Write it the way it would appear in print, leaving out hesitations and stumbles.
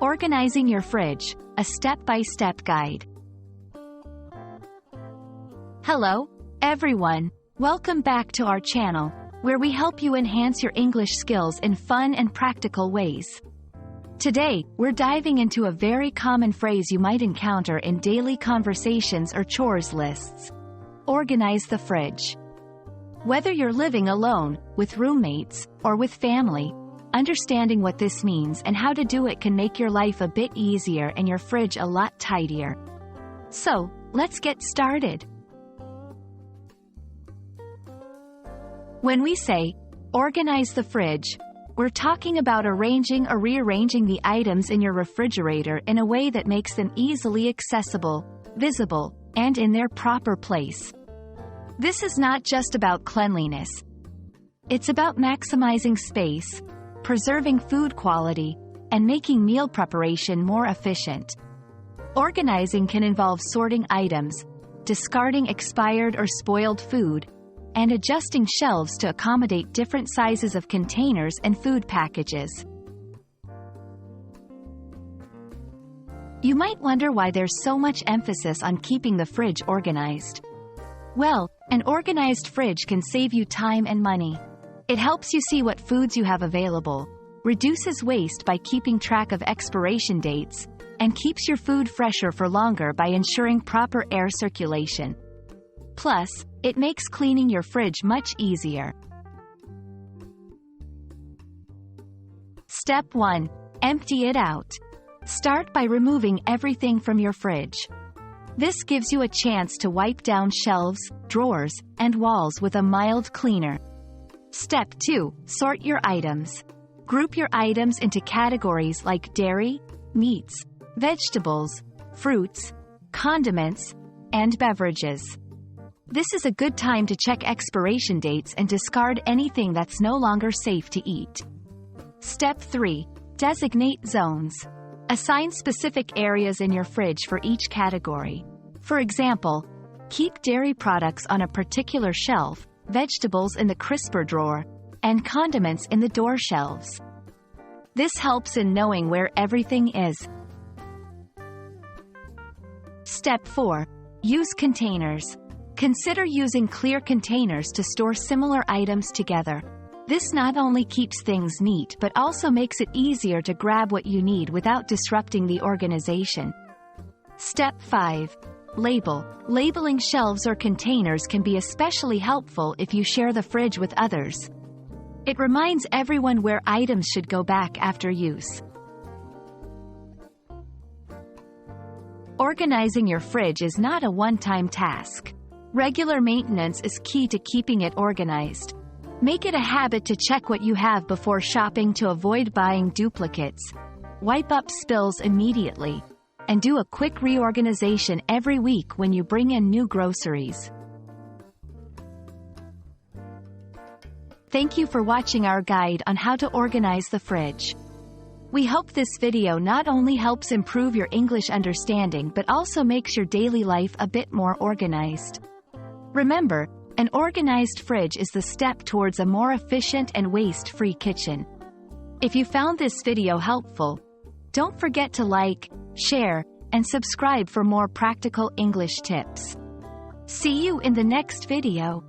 Organizing your fridge, a step-by-step guide. Hello, everyone. Welcome back to our channel, where we help you enhance your English skills in fun and practical ways. Today, we're diving into a very common phrase you might encounter in daily conversations or chores lists. Organize the fridge. Whether you're living alone, with roommates, or with family, understanding what this means and how to do it can make your life a bit easier and your fridge a lot tidier. So, let's get started. When we say, organize the fridge, we're talking about arranging or rearranging the items in your refrigerator in a way that makes them easily accessible, visible, and in their proper place. This is not just about cleanliness. It's about maximizing space, preserving food quality, and making meal preparation more efficient. Organizing can involve sorting items, discarding expired or spoiled food, and adjusting shelves to accommodate different sizes of containers and food packages. You might wonder why there's so much emphasis on keeping the fridge organized. Well, an organized fridge can save you time and money. It helps you see what foods you have available, reduces waste by keeping track of expiration dates, and keeps your food fresher for longer by ensuring proper air circulation. Plus, it makes cleaning your fridge much easier. Step 1. Empty it out. Start by removing everything from your fridge. This gives you a chance to wipe down shelves, drawers, and walls with a mild cleaner. Step 2. Sort your items. Group your items into categories like dairy, meats, vegetables, fruits, condiments, and beverages. This is a good time to check expiration dates and discard anything that's no longer safe to eat. Step 3. Designate zones. Assign specific areas in your fridge for each category. For example, keep dairy products on a particular shelf, vegetables in the crisper drawer, and condiments in the door shelves. This helps in knowing where everything is. Step 4. Use containers. Consider using clear containers to store similar items together. This not only keeps things neat but also makes it easier to grab what you need without disrupting the organization. Step 5. Label. Labeling shelves or containers can be especially helpful if you share the fridge with others. It reminds everyone where items should go back after use. Organizing your fridge is not a one-time task. Regular maintenance is key to keeping it organized. Make it a habit to check what you have before shopping to avoid buying duplicates. Wipe up spills immediately, and do a quick reorganization every week when you bring in new groceries. Thank you for watching our guide on how to organize the fridge. We hope this video not only helps improve your English understanding but also makes your daily life a bit more organized. Remember, an organized fridge is the step towards a more efficient and waste-free kitchen. If you found this video helpful, don't forget to like, share, and subscribe for more practical English tips. See you in the next video.